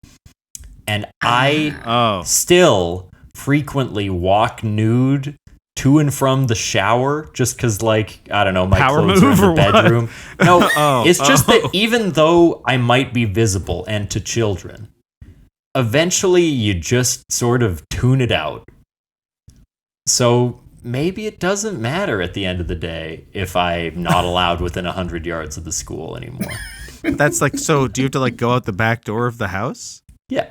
And I still frequently walk nude to and from the shower just because, like, I don't know, my Power clothes are in move the or what? bedroom. No, it's just that even though I might be visible and to children, eventually you just sort of tune it out. So maybe it doesn't matter at the end of the day if I'm not allowed within 100 yards of the school anymore. That's like, so do you have to like go out the back door of the house? Yeah.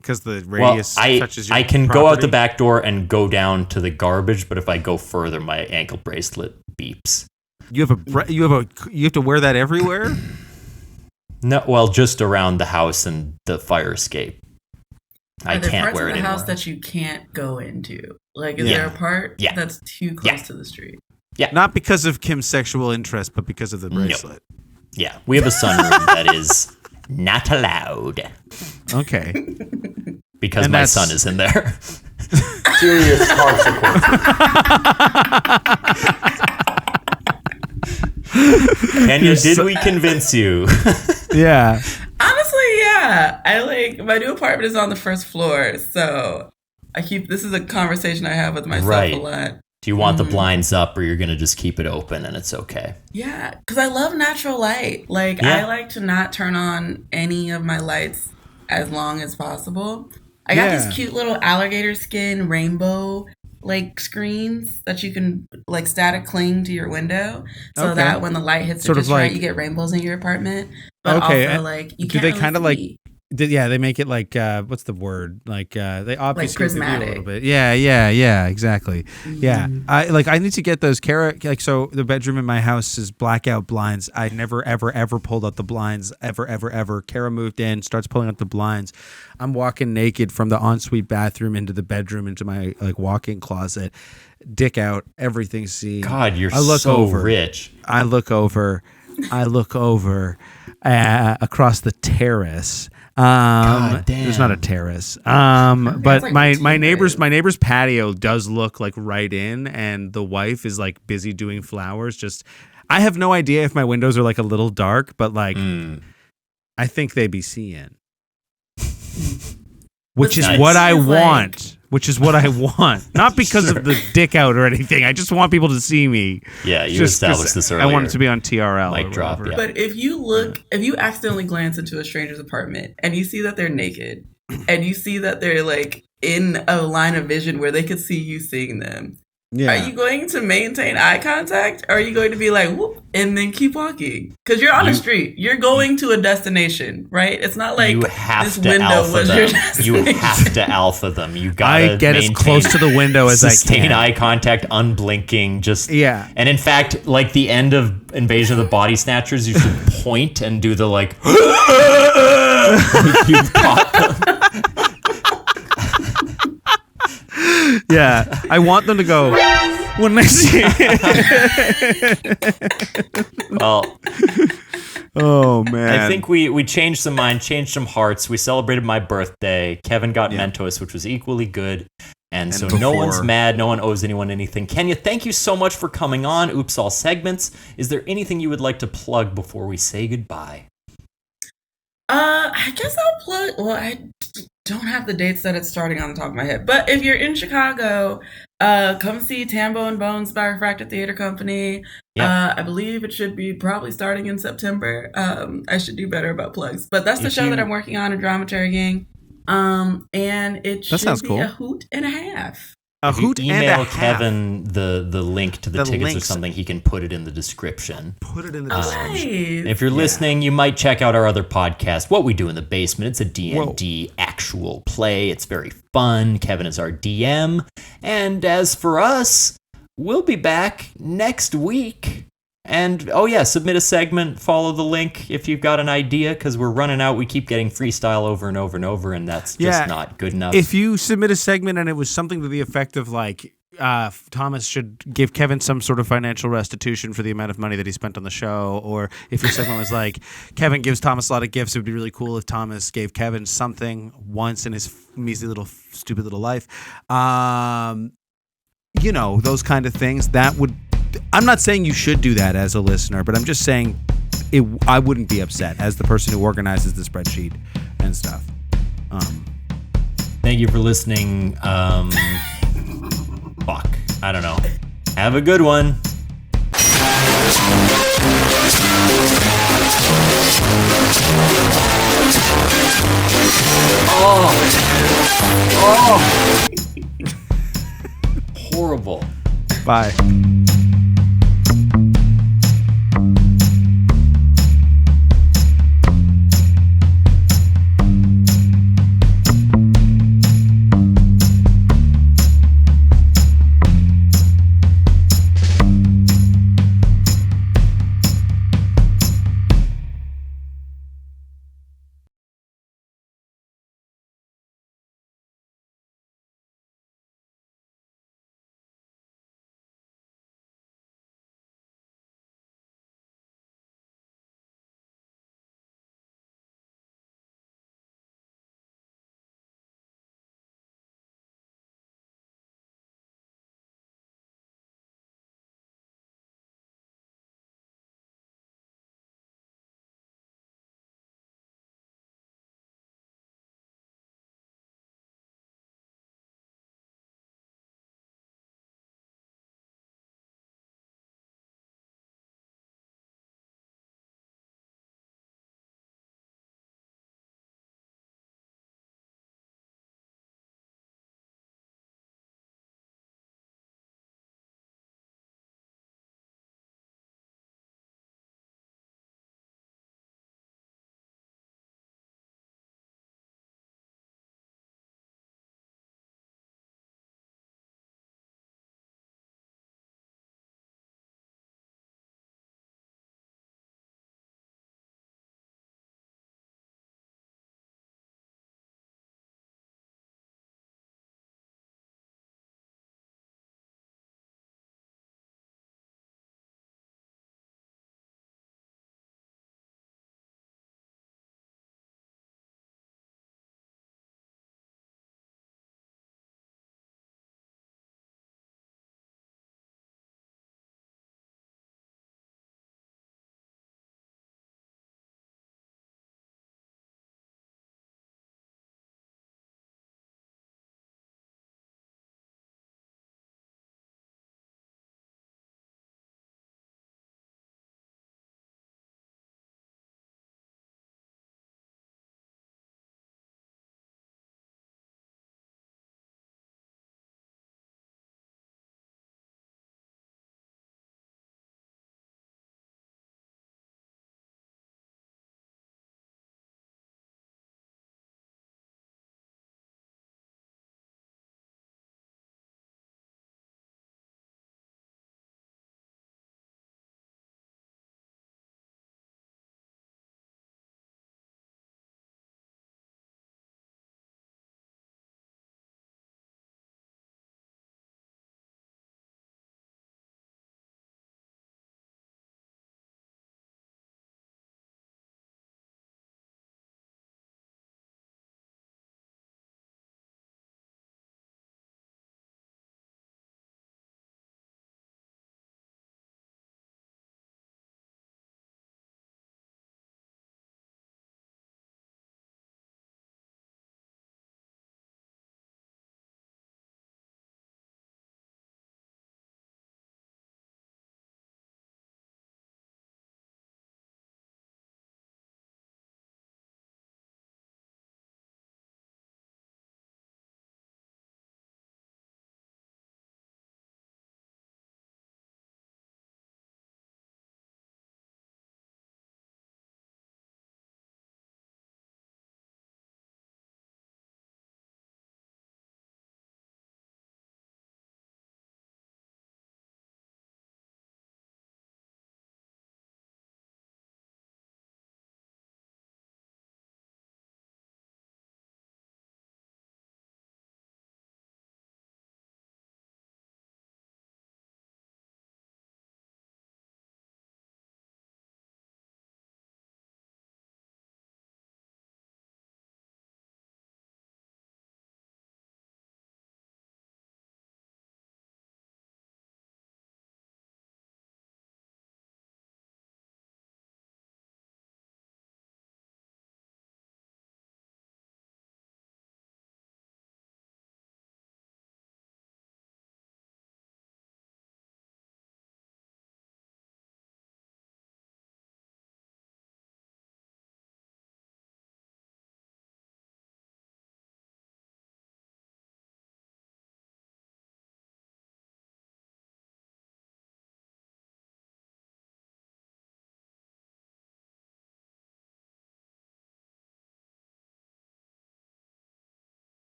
Because the radius touches your I can property? go out the back door and go down to the garbage, but if I go further, my ankle bracelet beeps. You have to wear that everywhere? No, well, just around the house and the fire escape. I Are there can't parts wear of it the anymore. house that you can't go into? Like, is Yeah. there a part Yeah. that's too close to the street? Yeah. Not because of Kim's sexual interest, but because of the bracelet. Yeah, we have a sunroom that is not allowed Okay. because And my that's- son is in there. Serious consequences. Kenya, did we convince you? Yeah. Honestly, yeah. My new apartment is on the first floor, so this is a conversation I have with myself Right. a lot. Do you want the blinds up, or you're gonna just keep it open and it's okay? Yeah, because I love natural light. Like, Yeah. I like to not turn on any of my lights as long as possible. I got Yeah. these cute little alligator skin rainbow like screens that you can like static cling to your window, so Okay. that when the light hits Sort it of just right, like- you get rainbows in your apartment. But Okay, also and like you do can't they really kind of like see. they make it like what's the word, like they obfuscate the view a prismatic. little bit. Yeah, exactly. Yeah, I need to get those so the bedroom in my house is blackout blinds. I never ever pulled out the blinds ever. Kara moved in, starts pulling out the blinds. I'm walking naked from the ensuite bathroom into the bedroom into my like walk-in closet, dick out, everything's seen. God, you're I look so over. rich. I look over across the terrace. God There's damn. not a terrace. But like my routine, neighbor's patio does look like right in, and the wife is like busy doing flowers. Just, I have no idea if my windows are like a little dark, but like I think they be seeing, which is Nice. what I It's like- want. Which is what I want, not because of the dick out or anything. I just want people to see me. Yeah, you Just 'cause established this earlier. I want it to be on TRL. Mic or drop, whatever. yeah. But if you accidentally glance into a stranger's apartment and you see that they're naked and you see that they're like in a line of vision where they could see you seeing them, Yeah. are you going to maintain eye contact? Or are you going to be like, whoop, and then keep walking? Because you're on a street. You're going to a destination, right? It's not like you have this to window alpha was your them. destination. You have to alpha them. You gotta I get as maintain- close to the window as I sustain can. eye contact, unblinking, just Yeah. And in fact, like the end of Invasion of the Body Snatchers, you should point and do the like. You've caught them. Yeah, I want them to go when they see Well, Oh man, I think we changed some minds, changed some hearts. We celebrated my birthday. Kevin got Mentos, which was equally good. And so no before. one's mad. No one owes anyone anything. Kenya, thank you so much for coming on. Oops, all segments. Is there anything you would like to plug before we say goodbye? I guess I'll plug. Well, I don't have the dates that it's starting on the top of my head. But if you're in Chicago, come see Tambo and Bones by Refracted Theater Company. Yep. I believe it should be probably starting in September. I should do better about plugs. But that's the show that I'm working on, a dramaturgy. And it should sounds be cool. a hoot and a half. a If you hoot and a email half. Kevin the link to the The tickets or links. something, he can put it in the description. Put it in the description. Nice. If you're listening, you might check out our other podcast, What We Do in the Basement. It's a D&D actual play. It's very fun. Kevin is our DM. And as for us, we'll be back next week. And, oh yeah, submit a segment, follow the link if you've got an idea, because we're running out. We keep getting freestyle over and over and over, and that's just not good enough. If you submit a segment and it was something to the effect of like, Thomas should give Kevin some sort of financial restitution for the amount of money that he spent on the show, or if your segment was like, Kevin gives Thomas a lot of gifts, it would be really cool if Thomas gave Kevin something once in his measly little stupid little life. You know, those kind of things. That would. I'm not saying you should do that as a listener, but I'm just saying I wouldn't be upset as the person who organizes the spreadsheet and stuff. Thank you for listening. Fuck. I don't know. Have a good one. Oh. Horrible. Bye.